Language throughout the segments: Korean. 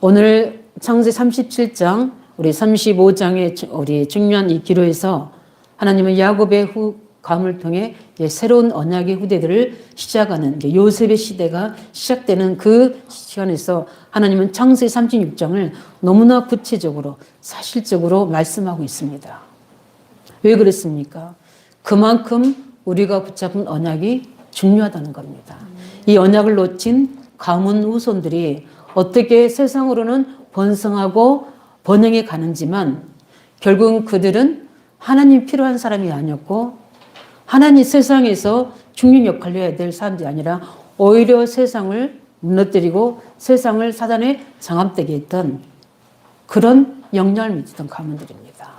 오늘 창세 37장, 우리 35장의 우리 중요한 이 기로에서 하나님은 야곱의 후감을 통해 새로운 언약의 후대들을 시작하는 요셉의 시대가 시작되는 그 시간에서 하나님은 창세 36장을 너무나 구체적으로 사실적으로 말씀하고 있습니다. 왜 그랬습니까? 그만큼 우리가 붙잡은 언약이 중요하다는 겁니다. 이 언약을 놓친 가문 후손들이 어떻게 세상으로는 번성하고 번영해 가는지만 결국은 그들은 하나님 필요한 사람이 아니었고 하나님 세상에서 중요한 역할을 해야 될 사람들이 아니라 오히려 세상을 무너뜨리고 세상을 사단에 장악되게 했던 그런 영향을 미치던 가문들입니다.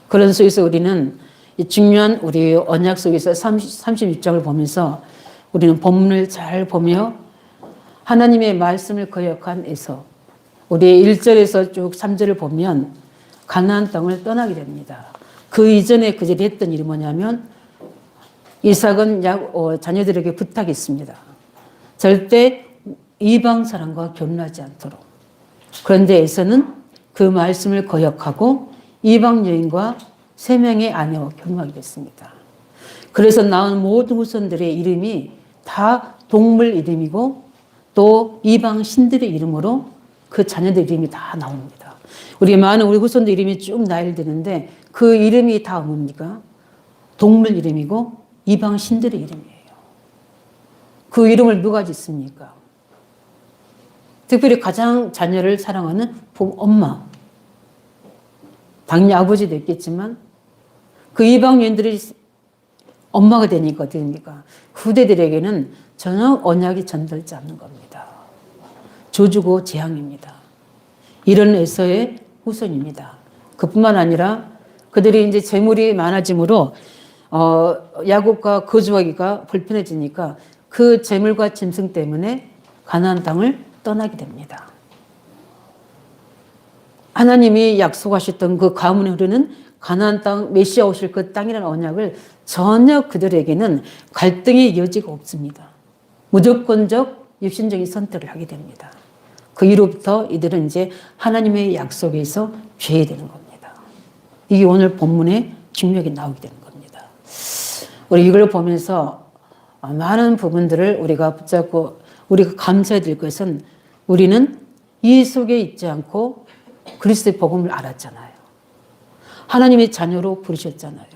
그런 속에서 우리는 이 중요한 우리 언약 속에서 36장을 보면서 우리는 본문을 잘 보며 하나님의 말씀을 거역한 에서 우리 1절에서 쭉 3절을 보면 가나안 땅을 떠나게 됩니다. 그 이전에 그들이 했던 일이 뭐냐면 이삭은 자녀들에게 부탁했습니다. 절대 이방 사람과 결혼하지 않도록. 그런데 에서는 그 말씀을 거역하고 이방 여인과 3명의 아내와 결혼하게 됐습니다. 그래서 나온 모든 후손들의 이름이 다 동물 이름이고 또 이방 신들의 이름으로 그 자녀들 이름이 다 나옵니다. 우리 많은 우리 후손들 이름이 쭉 나열되는데 그 이름이 다 뭡니까? 동물 이름이고 이방 신들의 이름이에요. 그 이름을 누가 짓습니까? 특별히 가장 자녀를 사랑하는 엄마. 당연히 아버지도 있겠지만 그 이방 여인들이 엄마가 되니까 어떻게 됩니까? 후대들에게는 전혀 언약이 전달되지 않는 겁니다. 저주고 재앙입니다. 이런 에서의 후손입니다. 그뿐만 아니라 그들이 이제 재물이 많아지므로 야곱과 거주하기가 불편해지니까 그 재물과 짐승 때문에 가나안 땅을 떠나게 됩니다. 하나님이 약속하셨던 그 가문에 흐르는 가나안 땅 메시아 오실 그 땅이라는 언약을 전혀 그들에게는 갈등의 여지가 없습니다. 무조건적 육신적인 선택을 하게 됩니다. 그 이후부터 이들은 이제 하나님의 약속에서 죄되는 겁니다. 이게 오늘 본문에 중요하게 나오게 되는 겁니다. 우리 이걸 보면서 많은 부분들을 우리가 붙잡고 우리가 감사해야 될 것은 우리는 이 속에 있지 않고 그리스도의 복음을 알았잖아요. 하나님의 자녀로 부르셨잖아요.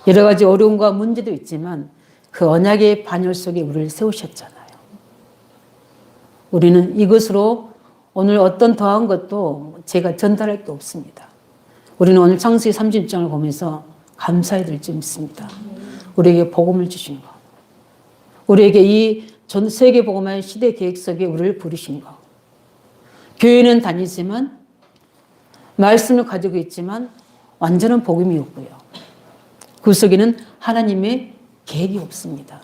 여러 가지 어려움과 문제도 있지만 그 언약의 반열 속에 우리를 세우셨잖아요. 우리는 이것으로 오늘 어떤 더한 것도 제가 전달할 게 없습니다. 우리는 오늘 창세기 30장을 보면서 감사해야 될 점 있습니다. 우리에게 복음을 주신 것. 우리에게 이 전 세계 복음화의 시대 계획 속에 우리를 부르신 것. 교회는 다니지만 말씀을 가지고 있지만 완전한 복음이 없고요. 그 속에는 하나님의 계획이 없습니다.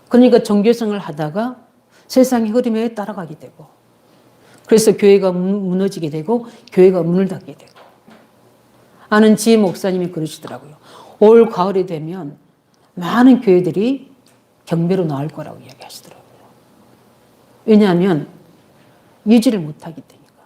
그러니까 종교생활을 하다가 세상의 흐름에 따라가게 되고 그래서 교회가 무너지게 되고 교회가 문을 닫게 되고 아는 지혜 목사님이 그러시더라고요. 올 가을이 되면 많은 교회들이 경배로 나올 거라고 이야기하시더라고요. 왜냐하면 유지를 못하기 때문이니까.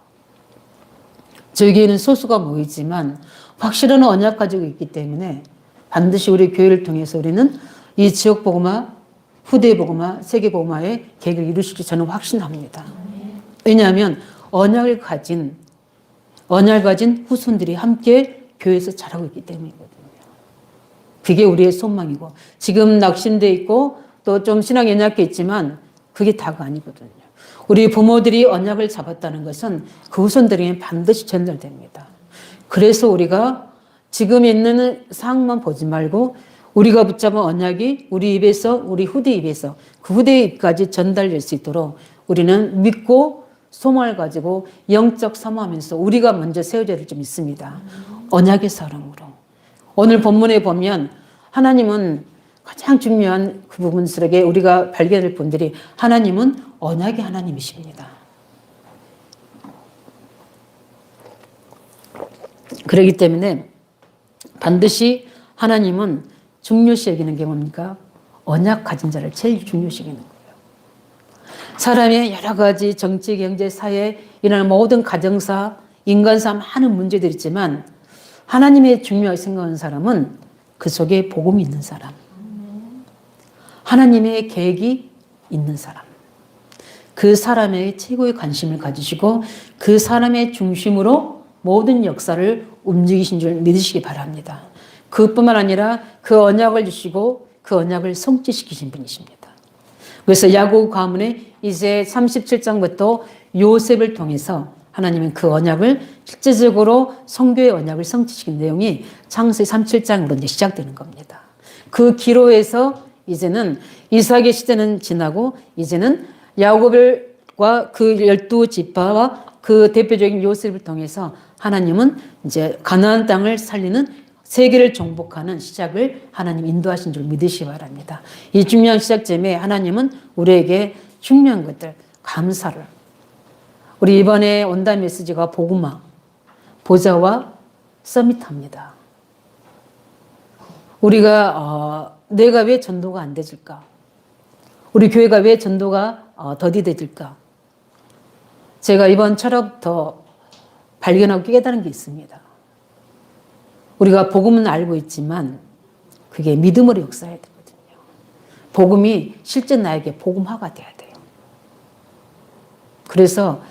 저희 교회는 소수가 모이지만 확실한 언약 가지고 있기 때문에 반드시 우리 교회를 통해서 우리는 이 지역 복음화, 후대 복음화, 세계 복음화의 계획을 이루실 줄 저는 확신합니다. 왜냐하면 언약을 가진 후손들이 함께 교회에서 자라고 있기 때문이거든요. 그게 우리의 소망이고 지금 낙심돼 있고 또 좀 신앙이 연약해 있지만 그게 다가 아니거든요. 우리 부모들이 언약을 잡았다는 것은 그 후손들에게 반드시 전달됩니다. 그래서 우리가 지금 있는 상황만 보지 말고 우리가 붙잡은 언약이 우리 입에서 우리 후대 입에서 그 후대 입까지 전달될 수 있도록 우리는 믿고 소망을 가지고 영적 사모하면서 우리가 먼저 세워져야 될 점이 있습니다. 언약의 사랑으로. 오늘 본문에 보면 하나님은 가장 중요한 그 부분 속에 우리가 발견할 분들이 하나님은 언약의 하나님이십니다. 그렇기 때문에 반드시 하나님은 중요시 여기는 게 뭡니까? 언약 가진 자를 제일 중요시 여기는 거예요. 사람의 여러 가지 정치, 경제, 사회, 이런 모든 가정사, 인간사 많은 문제들이 있지만 하나님의 중요하게 생각하는 사람은 그 속에 복음이 있는 사람. 하나님의 계획이 있는 사람. 그 사람의 최고의 관심을 가지시고 그 사람의 중심으로 모든 역사를 움직이신 줄 믿으시기 바랍니다. 그뿐만 아니라 그 언약을 주시고 그 언약을 성취시키신 분이십니다. 그래서 야고보 가문에 이제 37장부터 요셉을 통해서 하나님은 그 언약을 실제적으로 성교의 언약을 성취시킨 내용이 창세기 37장으로 이제 시작되는 겁니다. 그 기로에서 이제는 이삭의 시대는 지나고 이제는 야곱과 그 12지파와 그 대표적인 요셉을 통해서 하나님은 이제 가나안 땅을 살리는 세계를 정복하는 시작을 하나님 인도하신 줄 믿으시기 바랍니다. 이 중요한 시작점에 하나님은 우리에게 중요한 것들, 감사를. 우리 이번에 온다 메시지가 복음화, 보좌와 서밋합니다. 우리가 내가 왜 전도가 안 되질까? 우리 교회가 왜 전도가 더디되질까? 제가 이번 철학부터 발견하고 깨달은 게 있습니다. 우리가 복음은 알고 있지만 그게 믿음으로 역사해야 되거든요. 복음이 실제 나에게 복음화가 돼야 돼요. 그래서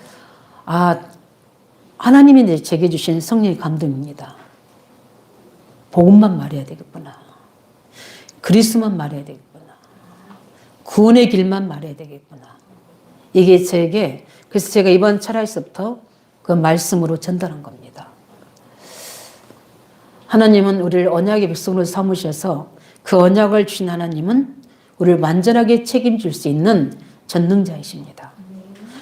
하나님이 제게 주신 성령의 감동입니다. 복음만 말해야 되겠구나. 그리스도만 말해야 되겠구나. 구원의 길만 말해야 되겠구나. 이게 제게, 그래서 제가 이번 철학에서부터 그 말씀으로 전달한 겁니다. 하나님은 우리를 언약의 백성으로 삼으셔서 그 언약을 주신 하나님은 우리를 완전하게 책임질 수 있는 전능자이십니다.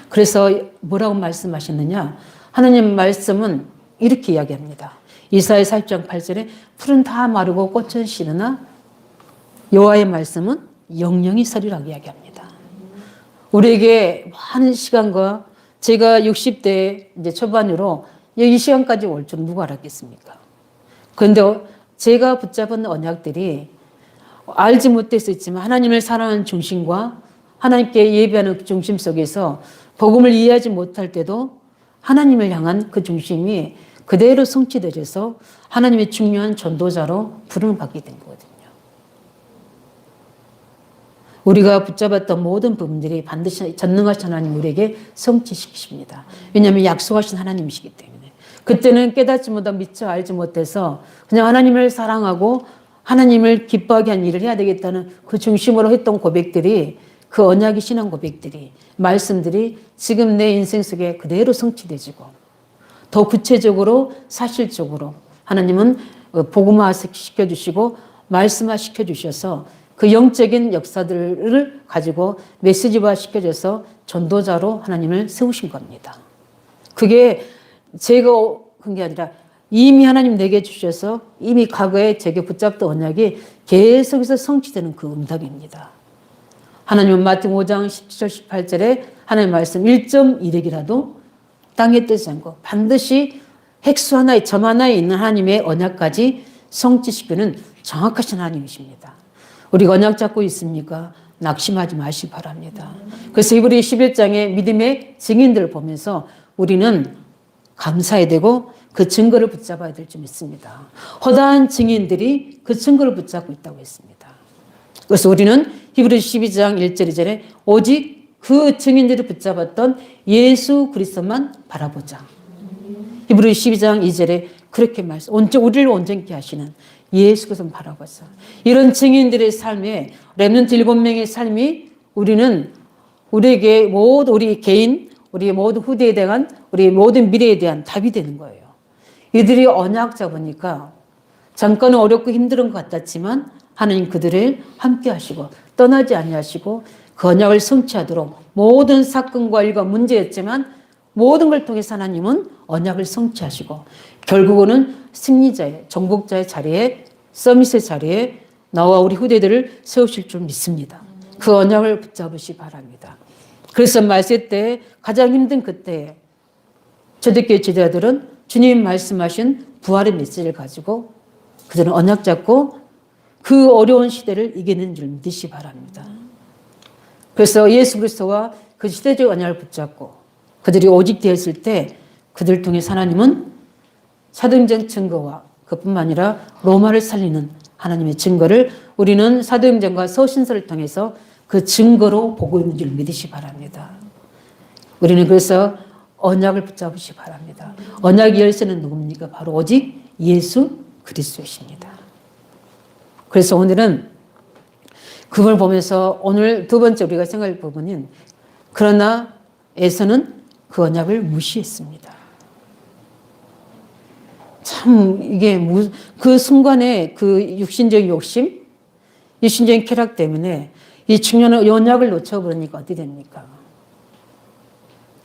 그래서 뭐라고 말씀하셨느냐? 하나님 말씀은 이렇게 이야기합니다. 이사야 40장 8절에 풀은 다 마르고 꽃은 시드나 여호와의 말씀은 영영이 서리라고 이야기합니다. 우리에게 많은 시간과 제가 60대 이제 초반으로 이 시간까지 올 줄 누가 알았겠습니까? 그런데 제가 붙잡은 언약들이 알지 못했었지만 하나님을 사랑하는 중심과 하나님께 예배하는 그 중심 속에서 복음을 이해하지 못할 때도 하나님을 향한 그 중심이 그대로 성취되어서 하나님의 중요한 전도자로 부름을 받게 된 거거든요. 우리가 붙잡았던 모든 부분들이 반드시 전능하신 하나님 우리에게 성취시키십니다. 왜냐하면 약속하신 하나님이시기 때문에. 그때는 깨닫지 못하고 미처 알지 못해서 그냥 하나님을 사랑하고 하나님을 기뻐하게 한 일을 해야 되겠다는 그 중심으로 했던 고백들이, 그 언약의 신앙 고백들이, 말씀들이 지금 내 인생 속에 그대로 성취되지고 더 구체적으로 사실적으로 하나님은 복음화 시켜주시고 말씀화 시켜주셔서 그 영적인 역사들을 가지고 메시지화 시켜줘서 전도자로 하나님을 세우신 겁니다. 그게 제가 그런 게 아니라 이미 하나님 내게 주셔서 이미 과거에 제게 붙잡던 언약이 계속해서 성취되는 그 응답입니다. 하나님은 마태복음 5장 17절 18절에 하나님 말씀 1.1핵이라도 땅에 뜨지 않고 반드시 핵수 하나에 점 하나에 있는 하나님의 언약까지 성취시키는 정확하신 하나님이십니다. 우리가 언약 잡고 있습니까? 낙심하지 마시기 바랍니다. 그래서 이브리 11장의 믿음의 증인들을 보면서 우리는 감사해야 되고 그 증거를 붙잡아야 될 줄 믿습니다. 허다한 증인들이 그 증거를 붙잡고 있다고 했습니다. 그래서 우리는 히브리서 12장 1절 2절에 오직 그 증인들을 붙잡았던 예수 그리스도만 바라보자. 히브리서 12장 2절에 그렇게 우리를 온전케 하시는 예수 그리스도만 바라보자. 이런 증인들의 삶에 렘넌트 7명의 삶이 우리에게 모두 우리 개인, 우리 모든 후대에 대한, 우리 모든 미래에 대한 답이 되는 거예요. 이들이 언약 잡으니까 잠깐은 어렵고 힘든 것 같았지만 하나님 그들을 함께 하시고 떠나지 아니하시고 그 언약을 성취하도록 모든 사건과 일과 문제였지만 모든 걸 통해서 하나님은 언약을 성취하시고 결국은 승리자의, 정복자의 자리에, 서밋의 자리에 나와 우리 후대들을 세우실 줄 믿습니다. 그 언약을 붙잡으시 바랍니다. 그래서 말세 때 가장 힘든 그때에 초대교회 지도자들은 주님 말씀하신 부활의 메시지를 가지고 그들은 언약 잡고 그 어려운 시대를 이기는 줄 믿으시 바랍니다. 그래서 예수 그리스도와 그 시대적 언약을 붙잡고 그들이 오직 되었을 때 그들 통해 하나님은 사도행전 증거와 그뿐만 아니라 로마를 살리는 하나님의 증거를 우리는 사도행전과 서신서를 통해서 그 증거로 보고 있는 줄 믿으시 바랍니다. 우리는 그래서 언약을 붙잡으시 바랍니다. 언약 열쇠는 누굽니까? 바로 오직 예수 그리스도이십니다. 그래서 오늘은 그걸 보면서 오늘 두 번째 우리가 생각할 부분은 그러나 에서는 그 언약을 무시했습니다. 참 이게 그 순간에 그 육신적인 욕심, 육신적인 쾌락 때문에 이 중요한 언약을 놓쳐버리니까 어떻게 됩니까?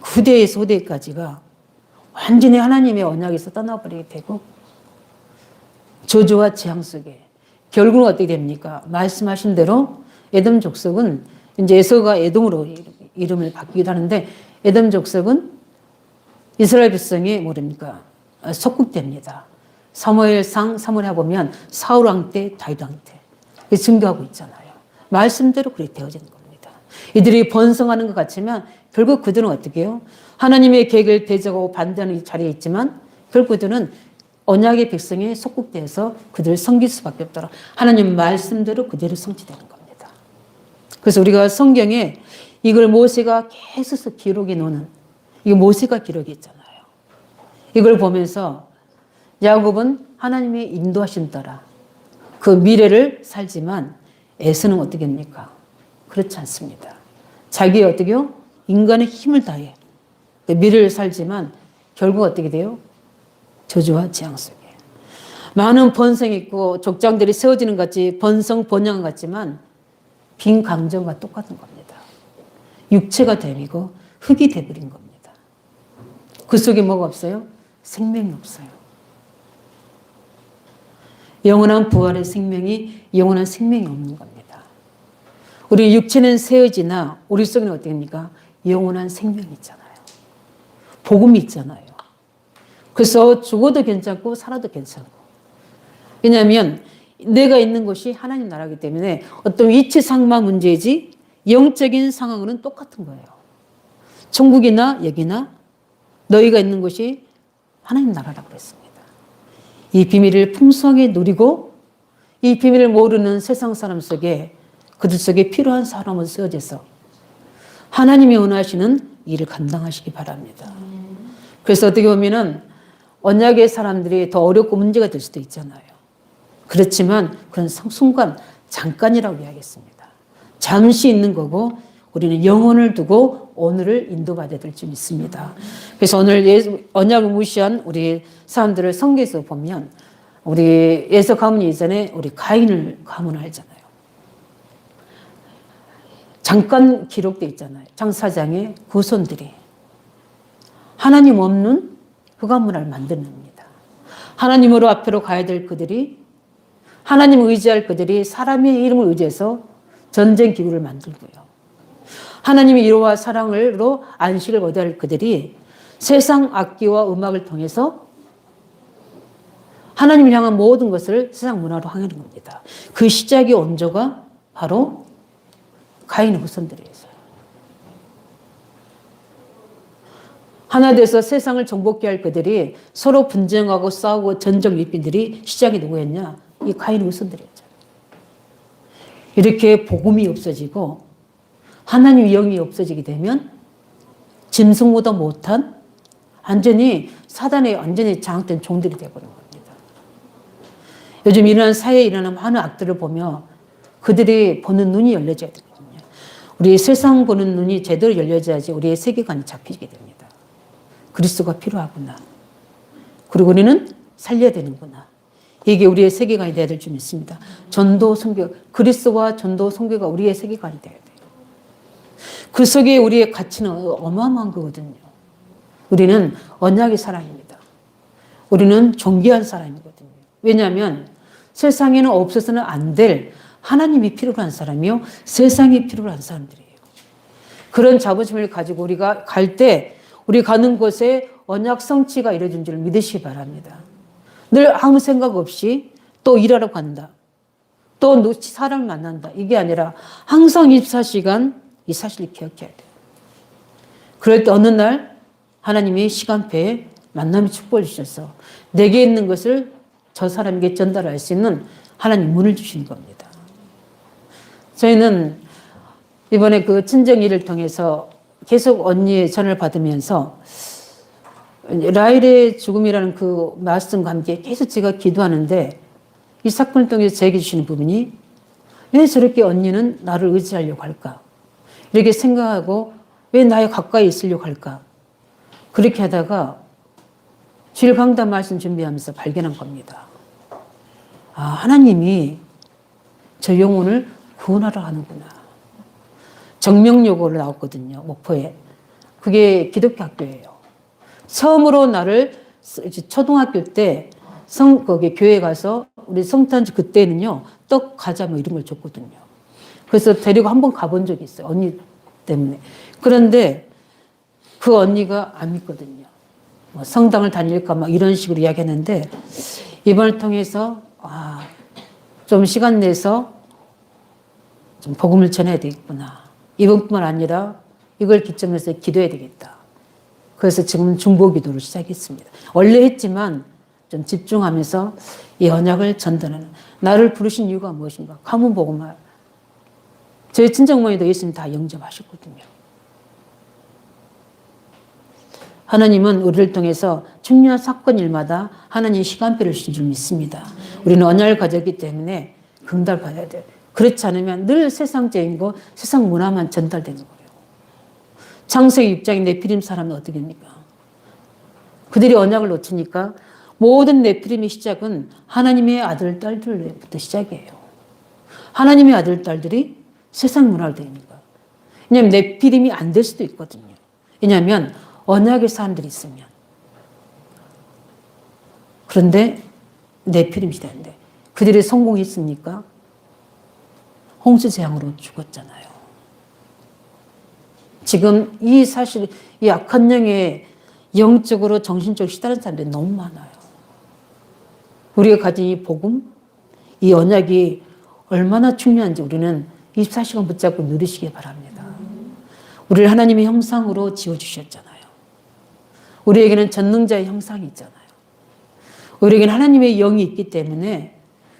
후대에서 후대까지가 완전히 하나님의 언약에서 떠나버리게 되고 저주와 재앙 속에 결국은 어떻게 됩니까? 말씀하신 대로 에돔 족속은 이제 에서가 에돔으로 이름을 바뀌기도 하는데 에돔 족속은 이스라엘 백성이 뭐랍니까? 속국됩니다. 사무엘상 사무엘에 보면 사울 왕 때 다윗 왕 때 증거하고 있잖아요. 말씀대로 그렇게 되어지는 겁니다. 이들이 번성하는 것 같지만 결국 그들은 어떻게 해요? 하나님의 계획을 대적하고 반대하는 자리에 있지만 결국 그들은 언약의 백성에 속국돼서 그들을 섬길 수밖에 없도록 하나님 말씀대로 그대로 성취되는 겁니다. 그래서 우리가 성경에 이걸 모세가 계속 기록해 놓는 이거 모세가 기록했잖아요. 이걸 보면서 야곱은 하나님이 인도하신 따라 그 미래를 살지만 에서는 어떻게 합니까? 그렇지 않습니다. 자기의 어떻게요? 인간의 힘을 다해 미래를 살지만 결국 어떻게 돼요? 저주와 재앙 속에 많은 번성이 있고 족장들이 세워지는 것 같이 번성 번영한 것 같지만 빈 강정과 똑같은 겁니다. 육체가 되리고 흙이 되버린 겁니다. 그 속에 뭐가 없어요? 생명이 없어요. 영원한 부활의 생명이 영원한 생명이 없는 겁니다. 우리 육체는 세어지나 우리 속에는 어떻게 됩니까? 영원한 생명이 있잖아요. 복음이 있잖아요. 그래서 죽어도 괜찮고 살아도 괜찮고. 왜냐하면 내가 있는 곳이 하나님 나라이기 때문에 어떤 위치 상황 문제이지 영적인 상황은 똑같은 거예요. 천국이나 여기나 너희가 있는 곳이 하나님 나라라고 그랬습니다. 이 비밀을 풍성하게 누리고 이 비밀을 모르는 세상 사람 속에 그들 속에 필요한 사람으로 쓰여져서 하나님이 원하시는 일을 감당하시기 바랍니다. 그래서 어떻게 보면은 언약의 사람들이 더 어렵고 문제가 될 수도 있잖아요. 그렇지만 그건 순간 잠깐이라고 이야기했습니다. 잠시 있는 거고 우리는 영혼을 두고 오늘을 인도받아야 될 줄 믿습니다. 그래서 오늘 언약을 무시한 우리 사람들을 성경에서 보면 우리 에서 가문 이전에 우리 가인을 가문하잖아요. 잠깐 기록되어 있잖아요. 장사장의 후손들이 하나님 없는 흑암문화를 만듭니다. 하나님으로 앞으로 가야 될 그들이 하나님을 의지할 그들이 사람의 이름을 의지해서 전쟁 기구를 만들고요. 하나님의 위로와 사랑으로 안식을 얻어야 할 그들이 세상 악기와 음악을 통해서 하나님을 향한 모든 것을 세상 문화로 향하는 겁니다. 그 시작의 원조가 바로 가인의 후손들이었어요. 하나 돼서 세상을 정복케 할 그들이 서로 분쟁하고 싸우고 전쟁 일빈들이 시작이 누구였냐? 이 가인의 후손들이었죠. 이렇게 복음이 없어지고 하나님의 영이 없어지게 되면 짐승보다 못한 완전히 사단의 완전히 장악된 종들이 되어버린 겁니다. 요즘 일어나는 사회에 일어나는 많은 악들을 보며 그들이 보는 눈이 열려져야 되거든요. 우리 세상 보는 눈이 제대로 열려져야지 우리의 세계관이 잡히게 됩니다. 그리스도가 필요하구나. 그리고 우리는 살려야 되는구나. 이게 우리의 세계관이 되어야 될 줄 믿습니다. 전도, 선교, 그리스도와 전도, 선교가 우리의 세계관이 되어야 돼요. 그 속에 우리의 가치는 어마어마한 거거든요. 우리는 언약의 사람입니다. 우리는 존귀한 사람이거든요. 왜냐하면 세상에는 없어서는 안 될 하나님이 필요한 사람이요. 세상이 필요한 사람들이에요. 그런 자부심을 가지고 우리가 갈 때 우리 가는 곳에 언약 성취가 이루어진 줄 믿으시기 바랍니다. 늘 아무 생각 없이 또 일하러 간다. 또 사람을 만난다. 이게 아니라 항상 24시간 이 사실을 기억해야 돼요. 그럴 때 어느 날 하나님이 시간표에 만남의 축복을 주셔서 내게 있는 것을 저 사람에게 전달할 수 있는 하나님 문을 주시는 겁니다. 저희는 이번에 그 친정일을 통해서 계속 언니의 전을 받으면서 라헬의 죽음이라는 그 말씀과 함께 계속 제가 기도하는데 이 사건을 통해서 제게 주시는 부분이 왜 저렇게 언니는 나를 의지하려고 할까? 이렇게 생각하고 왜 나에 가까이 있으려고 할까? 그렇게 하다가 주일 강단 말씀 준비하면서 발견한 겁니다. 아, 하나님이 저 영혼을 구원하러 하는구나. 정명여고로 나왔거든요, 목포에. 그게 기독교 학교예요. 처음으로 나를 초등학교 때 거기 교회 가서 우리 성탄절 그때는요, 떡, 과자 뭐 이런 걸 줬거든요. 그래서 데리고 한번 가본 적이 있어요. 언니 때문에. 그런데 그 언니가 안 믿거든요. 뭐 성당을 다닐까 막 이런 식으로 이야기했는데 이번을 통해서 좀 시간 내서 좀 복음을 전해야 되겠구나. 이번뿐만 아니라 이걸 기점해서 기도해야 되겠다. 그래서 지금 중보 기도를 시작했습니다. 원래 했지만 좀 집중하면서 이 언약을 전달하는 나를 부르신 이유가 무엇인가? 가문 복음을 저희 친정어머니도 예수님 다 영접하셨거든요. 하나님은 우리를 통해서 중요한 사건 일마다 하나님 시간표를 주신 줄 믿습니다. 우리는 언약을 가졌기 때문에 응답받아야 돼요. 그렇지 않으면 늘 세상적인 거, 세상 문화만 전달되는 거예요. 창세기 6장의 네피림 사람은 어떻게 됩니까? 그들이 언약을 놓치니까 모든 네피림의 시작은 하나님의 아들, 딸들부터 시작이에요. 하나님의 아들, 딸들이 세상 문화를 되니까. 왜냐하면 네피림이 안 될 수도 있거든요. 왜냐하면 언약의 사람들이 있으면. 그런데 네피림 시대인데 그들이 성공했습니까? 홍수재앙으로 죽었잖아요. 지금 이 사실, 이 악한 영에 영적으로 정신적으로 시다른 사람들이 너무 많아요. 우리가 가진 이 복음, 이 언약이 얼마나 중요한지 우리는 24시간 붙잡고 누리시기 바랍니다. 우리를 하나님의 형상으로 지어주셨잖아요. 우리에게는 전능자의 형상이 있잖아요. 우리에게는 하나님의 영이 있기 때문에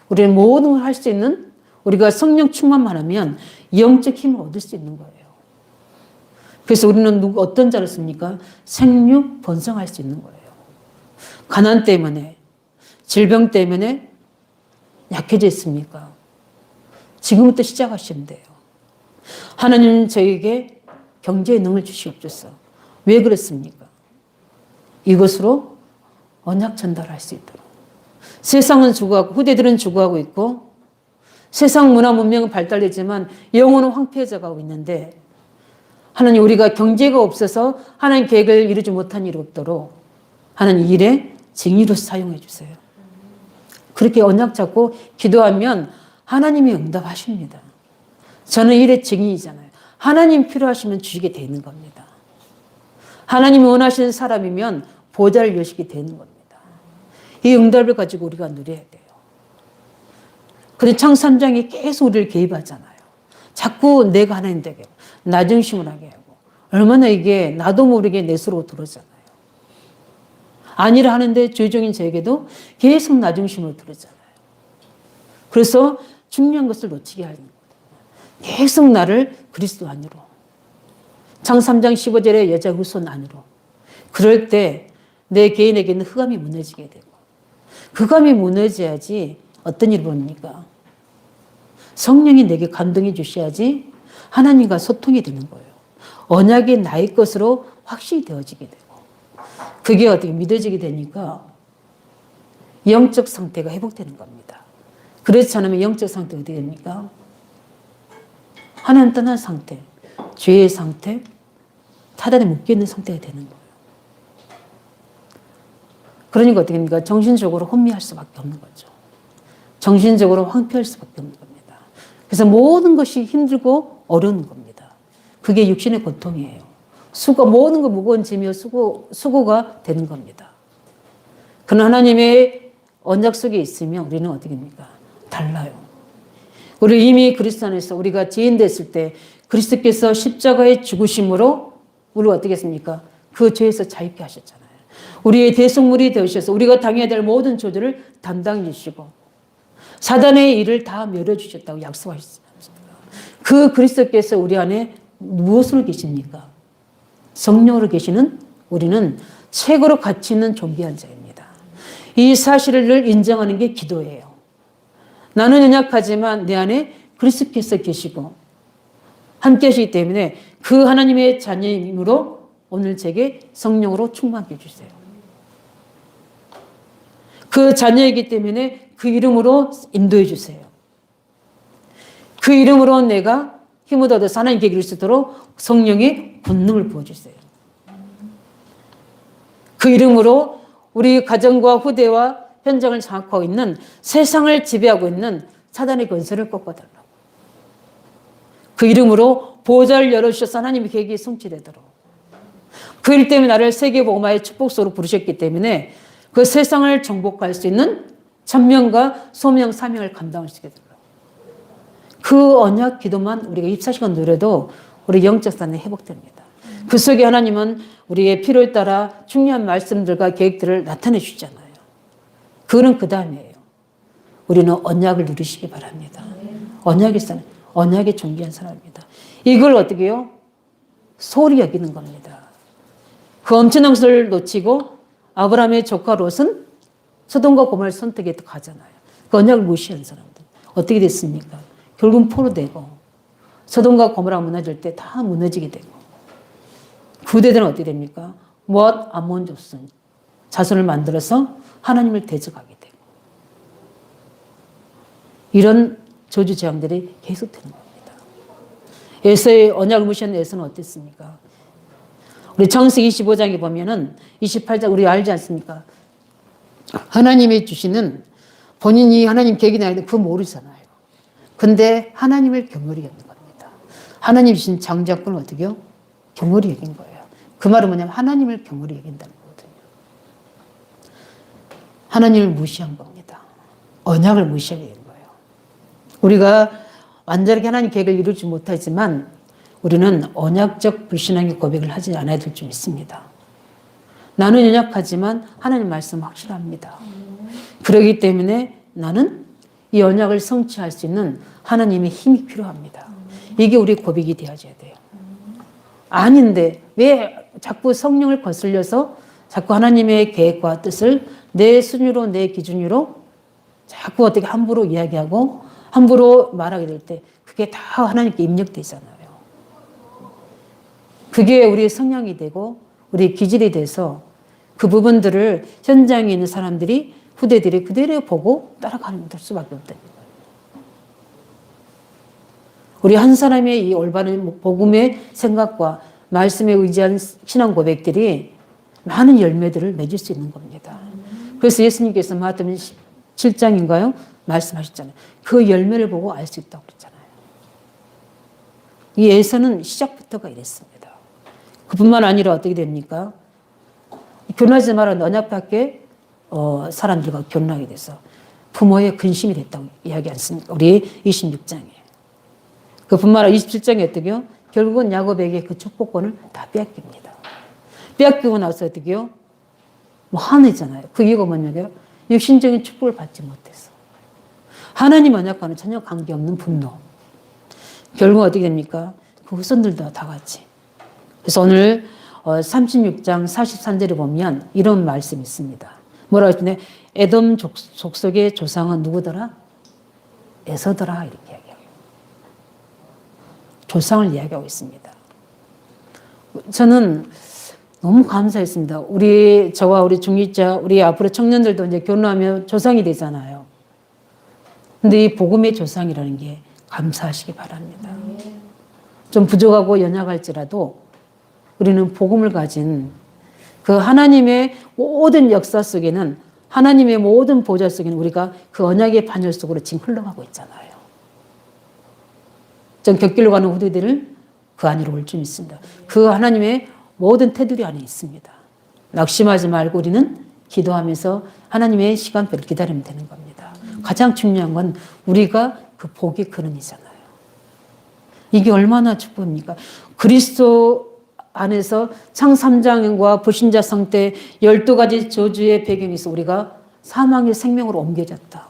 우리는 모든 걸 할 수 있는, 우리가 성령 충만만 하면 영적 힘을 얻을 수 있는 거예요. 그래서 우리는 어떤 자를 씁니까? 생육 번성할 수 있는 거예요. 가난 때문에, 질병 때문에 약해져 있습니까? 지금부터 시작하시면 돼요. 하나님은 저에게 경제의 능을 주시옵소서. 왜 그렇습니까? 이것으로 언약 전달할 수 있도록. 세상은 죽어가고 후대들은 죽어가고 있고 세상 문화 문명은 발달되지만 영혼은 황폐해져 가고 있는데 하나님, 우리가 경제가 없어서 하나님 계획을 이루지 못한 일이 없도록 하나님 일에 증인으로 사용해 주세요. 그렇게 언약 잡고 기도하면 하나님이 응답하십니다. 저는 일의 증인이잖아요. 하나님 필요하시면 주시게 되는 겁니다. 하나님이 원하시는 사람이면 보좌를 여시게 되는 겁니다. 이 응답을 가지고 우리가 누려야 돼요. 근데 창세 3장이 계속 우리를 개입하잖아요. 자꾸 내가 하나님 되게 하고 나 중심을 하게 하고 얼마나 이게 나도 모르게 내 속으로 들어오잖아요. 아니라 하는데 죄종인 저에게도 계속 나 중심으로 들어오잖아요. 그래서 중요한 것을 놓치게 하는 거예요. 계속 나를 그리스도 안으로. 창세 3장 15절에 여자 후손 안으로. 그럴 때 내 개인에게는 흑암이 무너지게 되고 흑암이 무너져야지 어떤 일이 벌어집니까? 성령이 내게 감동해 주셔야지 하나님과 소통이 되는 거예요. 언약이 나의 것으로 확신이 되어지게 되고 그게 어떻게 믿어지게 되니까 영적 상태가 회복되는 겁니다. 그렇지 않으면 영적 상태가 어떻게 됩니까? 하나님 떠난 상태, 죄의 상태, 타단에 묶여있는 상태가 되는 거예요. 그러니까 어떻게 됩니까? 정신적으로 혼미할 수밖에 없는 거죠. 정신적으로 황폐할 수밖에 없는 겁니다. 그래서 모든 것이 힘들고 어려운 겁니다. 그게 육신의 고통이에요. 모든 거 무거운 짐이요 수고가 되는 겁니다. 그러나 하나님의 언약 속에 있으면 우리는 어떻게 됩니까? 달라요. 우리 이미 그리스도 안에서 우리가 죄인 됐을 때 그리스도께서 십자가의 죽으심으로 우리가 어떻게 했습니까? 그 죄에서 자유케 하셨잖아요. 우리의 대속물이 되셔서 우리가 당해야 될 모든 조절을 담당해 주시고 사단의 일을 다 멸해 주셨다고 약속하셨습니다. 그 그리스도께서 우리 안에 무엇으로 계십니까? 성령으로 계시는 우리는 최고로 가치 있는 존귀한 자입니다. 이 사실을 늘 인정하는 게 기도예요. 나는 연약하지만 내 안에 그리스도께서 계시고 함께 하시기 때문에 그 하나님의 자녀임으로 오늘 제게 성령으로 충만해 주세요. 그 자녀이기 때문에 그 이름으로 인도해 주세요. 그 이름으로 내가 힘을 얻어서 하나님께 이룰 수 있도록 성령의 권능을 부어주세요. 그 이름으로 우리 가정과 후대와 현장을 장악하고 있는 세상을 지배하고 있는 사단의 권세를 꺾어달라고. 그 이름으로 보좌를 열어주셔서 하나님의 계획이 성취되도록. 그 일 때문에 나를 세계복음화의 축복소로 부르셨기 때문에 그 세상을 정복할 수 있는 천명과 소명, 사명을 감당할 수 있게 되도록. 그 언약 기도만 우리가 24시간 누려도 우리 영적 산에 회복됩니다. 그 속에 하나님은 우리의 필요에 따라 중요한 말씀들과 계획들을 나타내 주시잖아요. 그거는 그 다음이에요. 우리는 언약을 누리시기 바랍니다. 언약의 사람, 언약의 존귀한 사람입니다. 이걸 어떻게 해요? 소홀히 여기는 겁니다. 그 엄청난 것을 놓치고 아브라함의 조카 롯은 소돔과 고모라를 선택해 가잖아요. 그 언약을 무시한 사람들. 어떻게 됐습니까? 결국은 포로되고 소돔과 고모라가 무너질 때 다 무너지게 되고 후대들은 어떻게 됩니까? 모압, 암몬 족속 자손을 만들어서 하나님을 대적하게 되고 이런 저주재앙들이 계속되는 겁니다. 에서의 언약을 무시한 에서는 어땠습니까? 우리 창세기 25장에 보면은 28장 우리 알지 않습니까? 하나님이 주시는 본인이 하나님 계획이 나는데 그거 모르잖아요. 근데 하나님을 경홀히 여긴 겁니다. 하나님 주신 장자권을 어떻게 해요? 경홀히 여긴 거예요. 그 말은 뭐냐면 하나님을 경홀히 여긴다는 거거든요. 하나님을 무시한 겁니다. 언약을 무시하게 된 거예요. 우리가 완전하게 하나님 계획을 이루지 못하지만 우리는 언약적 불신앙의 고백을 하지 않아야 될 줄 믿습니다. 나는 연약하지만 하나님 말씀 확실합니다. 그렇기 때문에 나는 이 언약을 성취할 수 있는 하나님의 힘이 필요합니다. 이게 우리 고백이 되어져야 돼요. 아닌데 왜 자꾸 성령을 거슬려서 자꾸 하나님의 계획과 뜻을 내 순위로 내 기준으로 자꾸 어떻게 함부로 이야기하고 함부로 말하게 될 때 그게 다 하나님께 입력되잖아요. 그게 우리의 성향이 되고 우리의 기질이 돼서 그 부분들을 현장에 있는 사람들이 후대들이 그대로 보고 따라가는 수밖에 없다는 거예요. 우리 한 사람의 이 올바른 복음의 생각과 말씀에 의지한 신앙 고백들이 많은 열매들을 맺을 수 있는 겁니다. 그래서 예수님께서 마태복음 7장인가요? 말씀하셨잖아요. 그 열매를 보고 알 수 있다고 그랬잖아요. 이 에서는 시작부터가 이랬습니다. 그뿐만 아니라 어떻게 됩니까? 결혼하지 말은 언약밖에 사람들과 결혼하게 돼서 부모의 근심이 됐다고 이야기 않습니까? 우리 26장에. 그뿐만 아니라 27장에 어떻게 해요? 결국은 야곱에게 그 축복권을 다 빼앗깁니다. 빼앗기고 나서 어떻게 해요? 뭐 화내잖아요. 그 이유가 뭐냐면 육신적인 축복을 받지 못해서. 하나님 언약과는 전혀 관계없는 분노. 결국 어떻게 됩니까? 그 후손들도 다 같이. 그래서 오늘 36장 43절에 보면 이런 말씀이 있습니다. 뭐라고 했더니 에돔 족속의 조상은 누구더라? 에서더라 이렇게 이야기해요. 조상을 이야기하고 있습니다. 저는 너무 감사했습니다. 저와 우리 중립자, 우리 앞으로 청년들도 이제 결혼하면 조상이 되잖아요. 근데 이 복음의 조상이라는 게 감사하시기 바랍니다. 좀 부족하고 연약할지라도 우리는 복음을 가진 그 하나님의 모든 역사 속에는 하나님의 모든 보좌 속에는 우리가 그 언약의 반열 속으로 지금 흘러가고 있잖아요. 전 곁길로 가는 후대들을 그 안으로 올 줄 믿습니다. 그 하나님의 모든 테두리 안에 있습니다. 낙심하지 말고 우리는 기도하면서 하나님의 시간표를 기다리면 되는 겁니다. 가장 중요한 건 우리가 그 복의 근원이잖아요. 이게 얼마나 축복입니까? 그리스도 안에서 창 3장과 불신자 상태 12가지 저주의 배경에서 우리가 사망의 생명으로 옮겨졌다.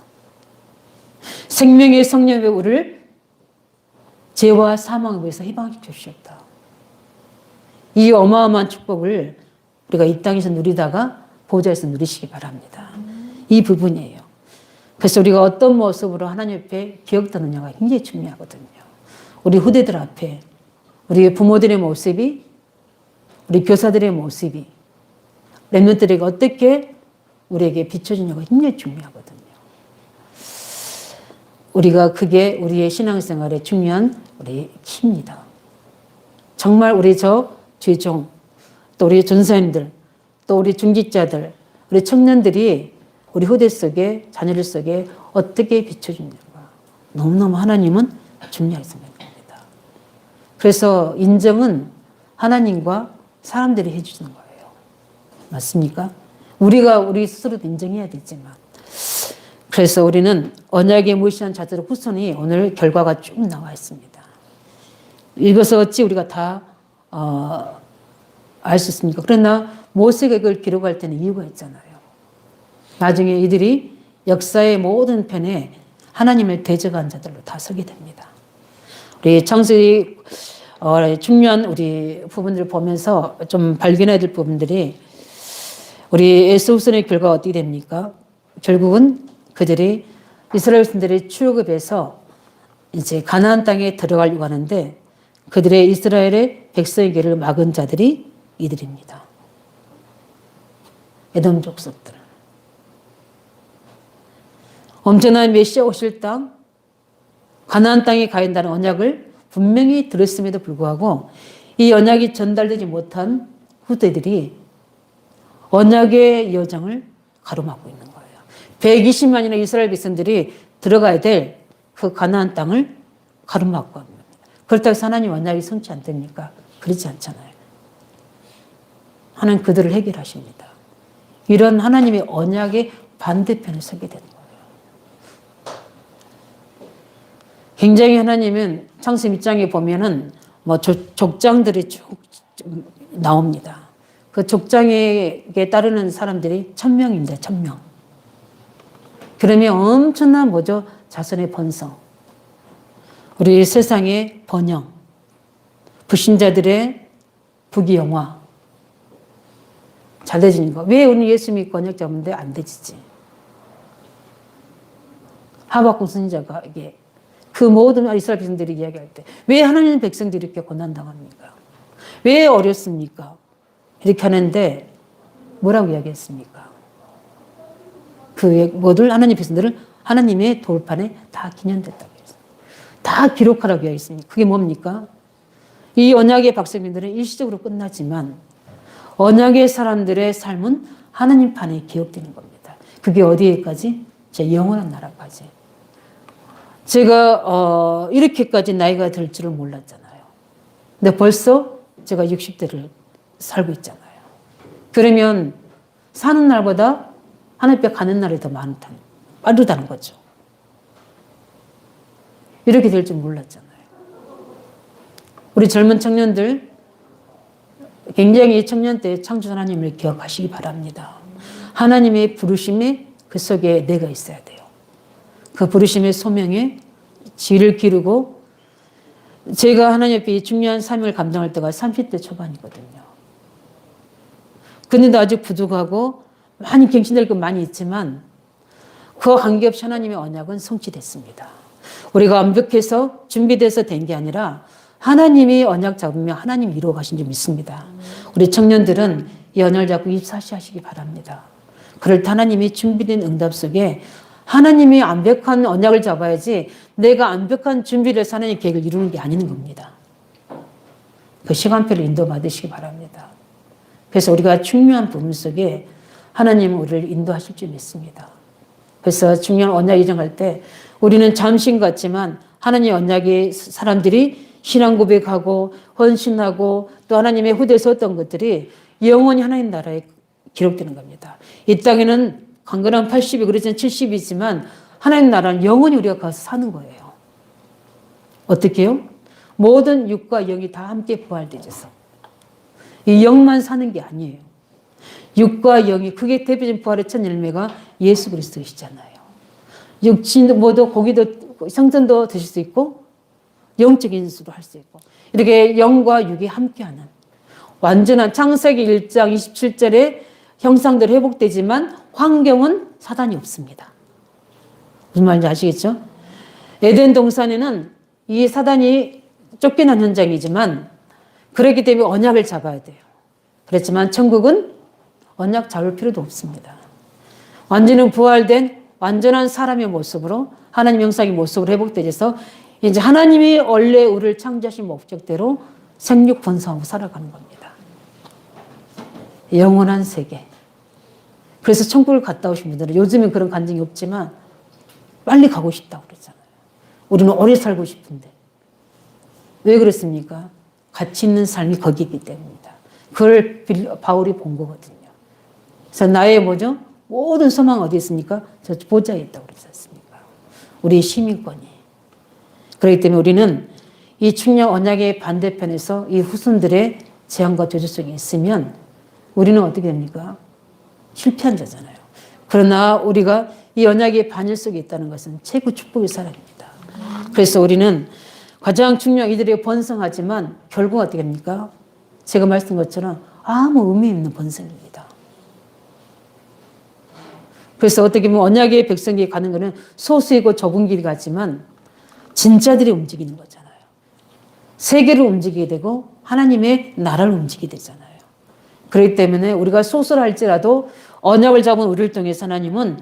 생명의 성령이 우리를 죄와 사망에 위해서 해방해 주셨다. 이 어마어마한 축복을 우리가 이 땅에서 누리다가 보좌에서 누리시기 바랍니다. 이 부분이에요. 그래서 우리가 어떤 모습으로 하나님 앞에 기억되느냐가 굉장히 중요하거든요. 우리 후대들 앞에 우리 부모들의 모습이, 우리 교사들의 모습이 렘넌트들에게 어떻게 우리에게 비춰지냐가 굉장히 중요하거든요. 우리가 그게 우리의 신앙생활에 중요한 우리 키입니다. 정말 우리 저 죄종, 또 우리 전사님들, 또 우리 중직자들, 우리 청년들이 우리 후대 속에, 자녀들 속에 어떻게 비춰주는가. 너무너무 하나님은 중요하게 생각합니다. 그래서 인정은 하나님과 사람들이 해주시는 거예요. 맞습니까? 우리가 우리 스스로도 인정해야 되지만. 그래서 우리는 언약에 무시한 자들의 후손이 오늘 결과가 쭉 나와 있습니다. 읽어서 어찌 우리가 다 알 수 있습니까? 그러나 모세가 그걸 기록할 때는 이유가 있잖아요. 나중에 이들이 역사의 모든 편에 하나님을 대적한 자들로 다 서게 됩니다. 우리 창세기 중요한 우리 부분들을 보면서 좀 발견해야 될 부분들이 우리 에스후손의 결과가 어떻게 됩니까? 결국은 그들이 이스라엘 백성들의 출애굽에서 이제 가나안 땅에 들어가려고 하는데 그들의 이스라엘의 백성의 길을 막은 자들이 이들입니다. 에돔 족속들. 엄청난 메시아 오실 땅, 가나안 땅에 가야 한다는 언약을 분명히 들었음에도 불구하고 이 언약이 전달되지 못한 후대들이 언약의 여정을 가로막고 있는 거예요. 120만이나 이스라엘 백성들이 들어가야 될 그 가나안 땅을 가로막고 합니다. 그렇다고 해서 하나님 언약이 성취 안 됩니까? 그렇지 않잖아요. 하나님 그들을 해결하십니다. 이런 하나님의 언약의 반대편에 서게 되는 거예요. 굉장히 하나님은 창세기 1장에 보면은 뭐 족장들이 쭉 나옵니다. 그 족장에게 따르는 사람들이 1000명입니다. 1000명. 그러면 엄청난 뭐죠? 자손의 번성. 우리 세상의 번영. 불신자들의 부귀영화. 잘 되지는 거. 왜 우리 예수 믿고 언약 잡는데 안 되지지? 하박국 선지자가 이게 그 모든 이스라엘 백성들이 이야기할 때 왜 하나님 백성들이 이렇게 고난당합니까? 왜 어렵습니까? 이렇게 하는데 뭐라고 이야기했습니까? 그 모든 하나님 백성들을 하나님의 돌판에 다 기념됐다고 했어요. 다 기록하라고 이야기했습니다. 그게 뭡니까? 이 언약의 백성들은 일시적으로 끝나지만 언약의 사람들의 삶은 하나님 판에 기억되는 겁니다. 그게 어디에까지? 제 영원한 나라까지. 제가 이렇게까지 나이가 될 줄을 몰랐잖아요. 근데 벌써 제가 60대를 살고 있잖아요. 그러면 사는 날보다 하늘 앞에 가는 날이 더 빠르다는 거죠. 이렇게 될 줄 몰랐잖아요. 우리 젊은 청년들 굉장히 청년 때 창조 하나님을 기억하시기 바랍니다. 하나님의 부르심에 그 속에 내가 있어야 돼요. 그 부르심의 소명에 지를 기르고 제가 하나님 앞에 중요한 사명을 감당할 때가 30대 초반이거든요. 근데도 아직 부족하고 많이 갱신될 건 많이 있지만 그와 관계없이 하나님의 언약은 성취됐습니다. 우리가 완벽해서 준비돼서 된 게 아니라 하나님이 언약 잡으면 하나님 이루어 가신 줄 믿습니다. 우리 청년들은 이 언약을 잡고 입사시하시기 바랍니다. 그럴 때 하나님이 준비된 응답 속에 하나님이 완벽한 언약을 잡아야지 내가 완벽한 준비를 해서 하나님의 계획을 이루는 게 아닌 겁니다. 그 시간표를 인도받으시기 바랍니다. 그래서 우리가 중요한 부분 속에 하나님은 우리를 인도하실 줄 믿습니다. 그래서 중요한 언약 이정할 때 우리는 잠시 같지만 하나님의 언약의 사람들이 신앙 고백하고 헌신하고 또 하나님의 후대에 섰던 것들이 영원히 하나님 나라에 기록되는 겁니다. 이 땅에는 강건한 80이 그렇지만 70이지만 하나님 나라는 영원히 우리가 가서 사는 거예요. 어떻게 해요? 모든 육과 영이 다 함께 부활되셔서 이 영만 사는 게 아니에요. 육과 영이 그게 대표적인 부활의 첫 열매가 예수 그리스도이시잖아요. 육신도 뭐도 고기도 생선도 드실 수 있고 영적인 수도 할 수 있고 이렇게 영과 육이 함께하는 완전한 창세기 1장 27절에 형상대로 회복되지만 환경은 사단이 없습니다. 무슨 말인지 아시겠죠? 에덴 동산에는 이 사단이 쫓겨난 현장이지만 그렇기 때문에 언약을 잡아야 돼요. 그렇지만 천국은 언약 잡을 필요도 없습니다. 완전히 부활된 완전한 사람의 모습으로 하나님 형상의 모습으로 회복되어서 이제 하나님이 원래 우리를 창조하신 목적대로 생육 번성하고 살아가는 겁니다. 영원한 세계. 그래서 천국을 갔다 오신 분들은 요즘엔 그런 간증이 없지만 빨리 가고 싶다고 그러잖아요. 우리는 오래 살고 싶은데. 왜 그렇습니까? 가치 있는 삶이 거기이기 때문입니다. 그걸 바울이 본 거거든요. 그래서 나의 뭐죠? 모든 소망 어디 있습니까? 저 보좌에 있다고 그러지 않습니까? 우리의 시민권이. 그렇기 때문에 우리는 이 충령 언약의 반대편에서 이 후손들의 재앙과 저주 속에 있으면 우리는 어떻게 됩니까? 실패한 자잖아요. 그러나 우리가 이 언약의 반열 속에 있다는 것은 최고 축복의 사람입니다. 그래서 우리는 가장 중요한 이들이 번성하지만 결국 어떻게 됩니까? 제가 말씀드린 것처럼 아무 의미 없는 번성입니다. 그래서 어떻게 보면 언약의 백성이 가는 것은 소수이고 좁은 길이 같지만 진짜들이 움직이는 거잖아요. 세계를 움직이게 되고 하나님의 나라를 움직이게 되잖아요. 그렇기 때문에 우리가 소수라 할지라도 언약을 잡은 우리를 통해서 하나님은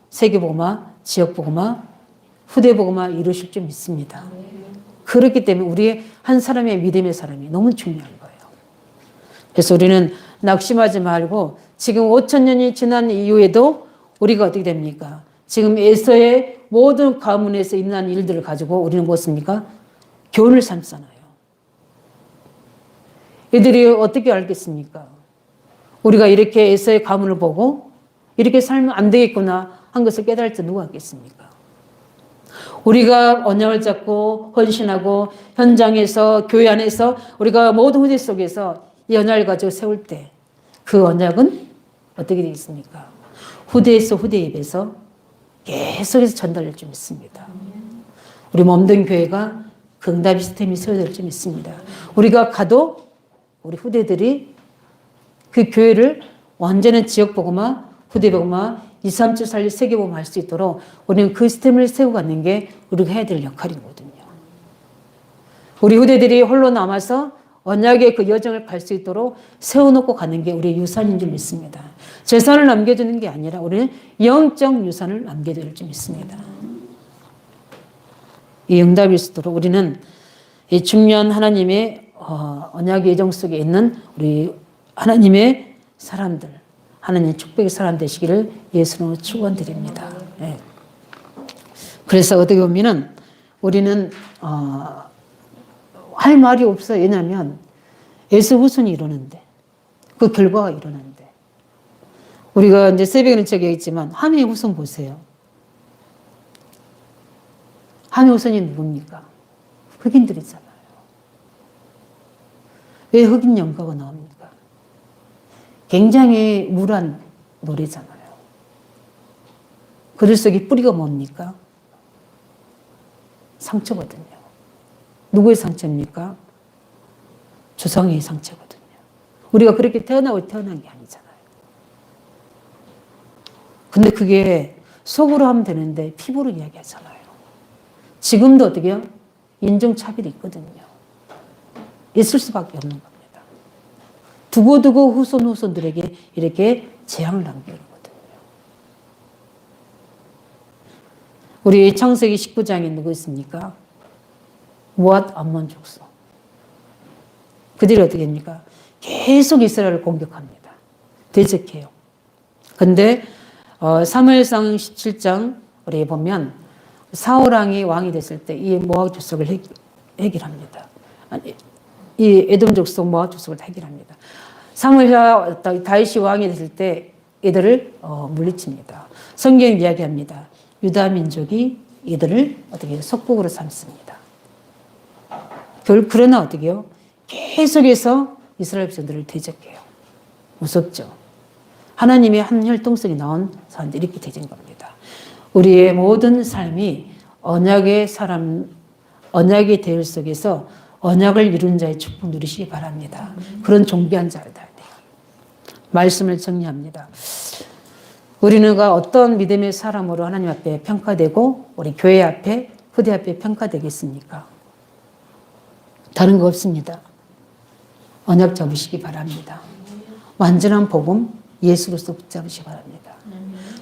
세계복음화, 지역복음화, 후대복음화 이루실 줄 믿습니다. 그렇기 때문에 우리의 한 사람의 믿음의 사람이 너무 중요한 거예요. 그래서 우리는 낙심하지 말고 지금 5,000년이 지난 이후에도 우리가 어떻게 됩니까? 지금 에서의 모든 가문에서 일어난 일들을 가지고 우리는 무엇입니까? 교훈을 삼잖아요. 이들이 어떻게 알겠습니까? 우리가 이렇게 에서의 가문을 보고 이렇게 살면 안 되겠구나 한 것을 깨달을 때 누가 하겠습니까? 우리가 언약을 잡고 헌신하고 현장에서 교회 안에서 우리가 모든 후대 속에서 이 언약을 가지고 세울 때 그 언약은 어떻게 되겠습니까? 후대에서 후대 입에서 계속해서 전달될 줄 믿습니다. 우리 몸된 교회가 그 응답 시스템이 세워질 줄 믿습니다. 우리가 가도 우리 후대들이 그 교회를 완전한 지역복음화, 후대복음화, 2, 3, 7 살리 세계복음화 할 수 있도록 우리는 그 시스템을 세워가는 게 우리가 해야 될 역할이거든요. 우리 후대들이 홀로 남아서 언약의 그 여정을 갈 수 있도록 세워놓고 가는 게 우리의 유산인 줄 믿습니다. 재산을 남겨주는 게 아니라 우리는 영적 유산을 남겨줄 줄 믿습니다. 이 응답이 있도록 우리는 이 중요한 하나님의 언약의 예정 속에 있는 우리 하나님의 사람들, 하나님의 축복의 사람 되시기를 예수님으로 축원드립니다. 네. 그래서 어떻게 보면은 우리는 할 말이 없어요. 왜냐하면 예수 후손이 이러는데 그 결과가 이러는데 우리가 이제 새벽에는 저기 있지만 함의 후손 보세요. 함의 후손이 누굽니까? 흑인들이잖아요. 왜 흑인 연가가 나옵니까? 굉장히 우울한 노래잖아요. 그들 속에 뿌리가 뭡니까? 상처거든요. 누구의 상처입니까? 조상의 상처거든요. 우리가 그렇게 태어나고 태어난 게 아니잖아요. 근데 그게 속으로 하면 되는데 피부로 이야기하잖아요. 지금도 어떻게 해요? 인종차별이 있거든요. 있을 수밖에 없는 겁니다. 두고두고 후손들에게 이렇게 재앙을 남겨놓거든요. 우리 창세기 19장에 누구 있습니까? 모압 암몬 족속. 그들이 어떻게 합니까? 계속 이스라엘을 공격합니다. 대적해요. 근데 사무엘상 17장 우리 보면 사울왕이 왕이 됐을 때 이 모압 족속을 해결합니다. 이 에돔 족속, 모압 족속을 해결합니다. 사무엘 다윗이 왕이 됐을 때 이들을 물리칩니다. 성경이 이야기합니다. 유다 민족이 이들을 어떻게 속국으로 삼습니다. 그러나 어떻게 해요? 계속해서 이스라엘 백성들을 대적해요. 무섭죠. 하나님의 한 혈통성이 나온 사람들이 이렇게 되진 겁니다. 우리의 모든 삶이 언약의 대열 속에서 언약을 이룬 자의 축복 누리시기 바랍니다. 그런 존귀한 자가 돼요. 말씀을 정리합니다. 우리는 어떤 믿음의 사람으로 하나님 앞에 평가되고 우리 교회 앞에 후대 앞에 평가되겠습니까? 다른 거 없습니다. 언약 잡으시기 바랍니다. 완전한 복음 예수로서 붙잡으시기 바랍니다.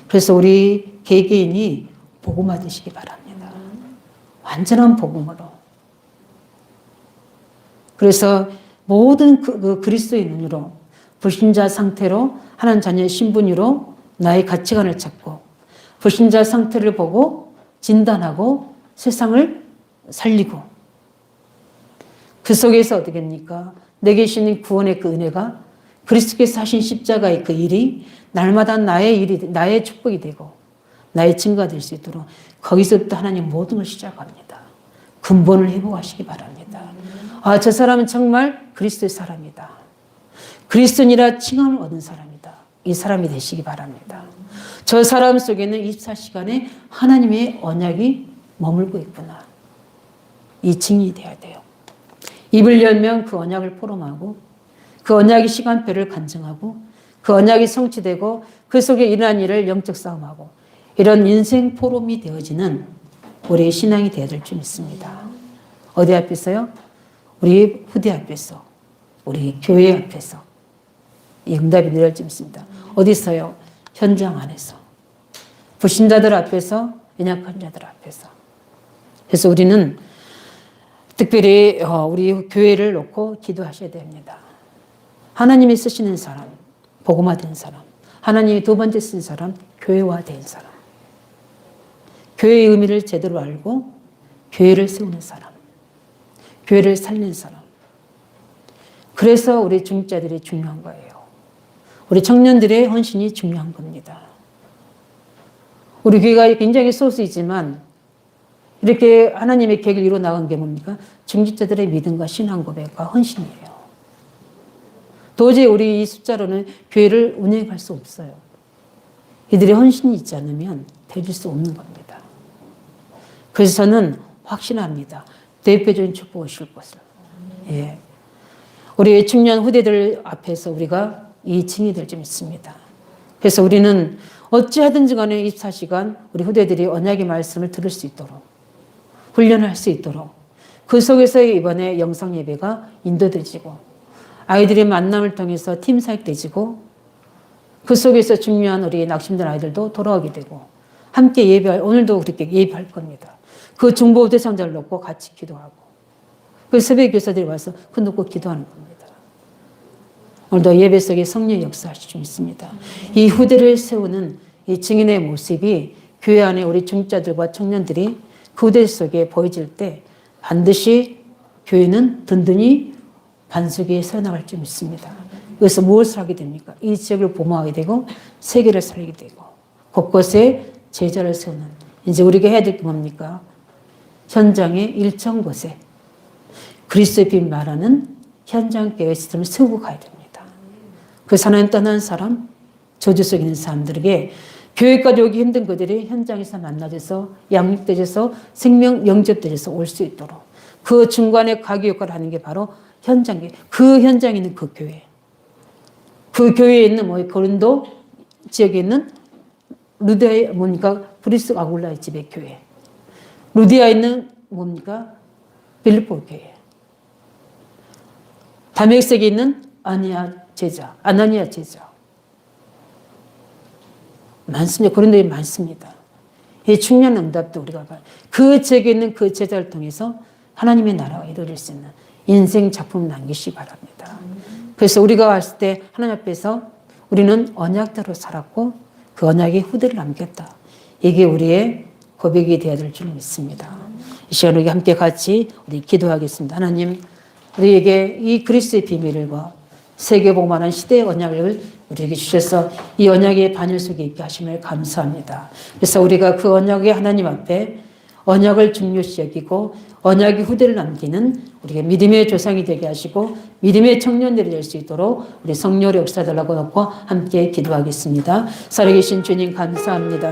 그래서 우리 개개인이 복음화 되시기 바랍니다. 완전한 복음으로. 그래서 모든 그리스도의 눈으로 불신자 상태로 하나님 자녀의 신분으로 나의 가치관을 찾고 불신자 상태를 보고 진단하고 세상을 살리고 그 속에서 어떻게 됩니까? 내게 주신 구원의 그 은혜가 그리스도께서 하신 십자가의 그 일이 날마다 나의 축복이 되고 나의 증거가 될 수 있도록 거기서부터 하나님 모든 걸 시작합니다. 근본을 회복하시기 바랍니다. 아, 저 사람은 정말 그리스도의 사람이다. 그리스도인이라 칭함을 얻은 사람이다. 이 사람이 되시기 바랍니다. 저 사람 속에는 24시간에 하나님의 언약이 머물고 있구나. 이 증인이 돼야 돼요. 입을 열면 그 언약을 포럼하고 그 언약의 시간표를 간증하고 그 언약이 성취되고 그 속에 일어난 일을 영적 싸움하고 이런 인생 포럼이 되어지는 우리의 신앙이 되어야 될 줄 믿습니다. 어디 앞에서요? 우리 후대 앞에서, 우리 교회 앞에서 이 응답이 내려질 줄 믿습니다. 어디서요? 현장 안에서. 불신자들 앞에서, 연약한 자들 앞에서. 그래서 우리는 특별히 우리 교회를 놓고 기도하셔야 됩니다. 하나님이 쓰시는 사람, 복음화된 사람, 하나님이 두 번째 쓴 사람, 교회화된 사람. 교회의 의미를 제대로 알고 교회를 세우는 사람, 교회를 살리는 사람. 그래서 우리 중직자들이 중요한 거예요. 우리 청년들의 헌신이 중요한 겁니다. 우리 교회가 굉장히 소수이지만 이렇게 하나님의 계획을 이루어 나간 게 뭡니까? 중직자들의 믿음과 신앙 고백과 헌신이에요. 도저히 우리 이 숫자로는 교회를 운영할 수 없어요. 이들의 헌신이 있지 않으면 되질 수 없는 겁니다. 그래서 저는 확신합니다. 대표적인 축복을 주실 것을. 예. 우리 중년 후대들 앞에서 우리가 이 증이 될 줄 믿습니다. 그래서 우리는 어찌하든지 간에 24시간 우리 후대들이 언약의 말씀을 들을 수 있도록 훈련할 수 있도록 그 속에서 이번에 영상 예배가 인도되지고 아이들의 만남을 통해서 팀 사역되지고 그 속에서 중요한 우리 낙심된 아이들도 돌아오게 되고 함께 예배할, 오늘도 그렇게 예배할 겁니다. 그 중보 대상자를 놓고 같이 기도하고 그 새벽 교사들이 와서 그 놓고 기도하는 겁니다. 오늘도 예배 속에 성령의 역사하실 줄 믿습니다. 이 후대를 세우는 이 증인의 모습이 교회 안에 우리 중직자들과 청년들이 그 후대 속에 보여질 때 반드시 교회는 든든히 반석 위에 서나갈 줄 믿습니다. 그래서 무엇을 하게 됩니까? 이 지역을 보호하게 되고 세계를 살리게 되고 곳곳에 제자를 세우는 이제 우리가 해야 될 게 뭡니까? 현장의 일정 곳에 그리스도의 빛 말하는 현장 교회 시스템을 세우고 가야 됩니다. 그 하나님 떠난 사람, 저주 속에 있는 사람들에게 교회까지 오기 힘든 그들이 현장에서 만나져서 양육되져서 생명 영접되져서 올 수 있도록 그 중간에 가기 역할을 하는 게 바로 현장에 그 현장에 있는 그 교회, 그 교회에 있는 고린도 지역에 있는 루디아의 뭡니까 브리스 아굴라의 집의 교회, 루디아에 있는 뭡니까 빌립보 교회, 다메섹에 있는 아나니아 제자 많습니다. 고린도에 많습니다. 이 중요한 응답도 우리가 그 지역에 있는 그 제자를 통해서 하나님의 나라가 이루어질 수 있는 인생 작품을 남기시기 바랍니다. 그래서 우리가 왔을 때 하나님 앞에서 우리는 언약대로 살았고 그 언약의 후대를 남겼다. 이게 우리의 고백이 되어야 될 줄 믿습니다. 이 시간 우리 함께 같이 우리 기도하겠습니다. 하나님 우리에게 이 그리스도의 비밀과 세계복음하는 시대의 언약을 우리에게 주셔서 이 언약의 반열 속에 있게 하심을 감사합니다. 그래서 우리가 그 언약의 하나님 앞에 언약을 중요시 여기고 언약의 후대를 남기는 우리가 믿음의 조상이 되게 하시고 믿음의 청년들이 될 수 있도록 우리 성령의 역사달라고 놓고 함께 기도하겠습니다. 살아계신 주님 감사합니다.